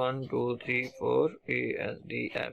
1 2 3 4 ASDF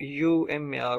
UMR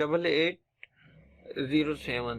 8807،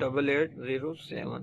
8807،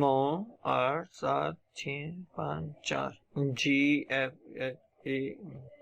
98765 GFA،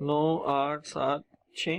9876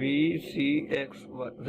VCXYZ،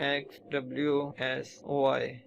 WXWSY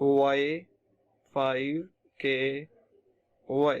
Y5KY،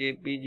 JPG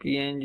PNG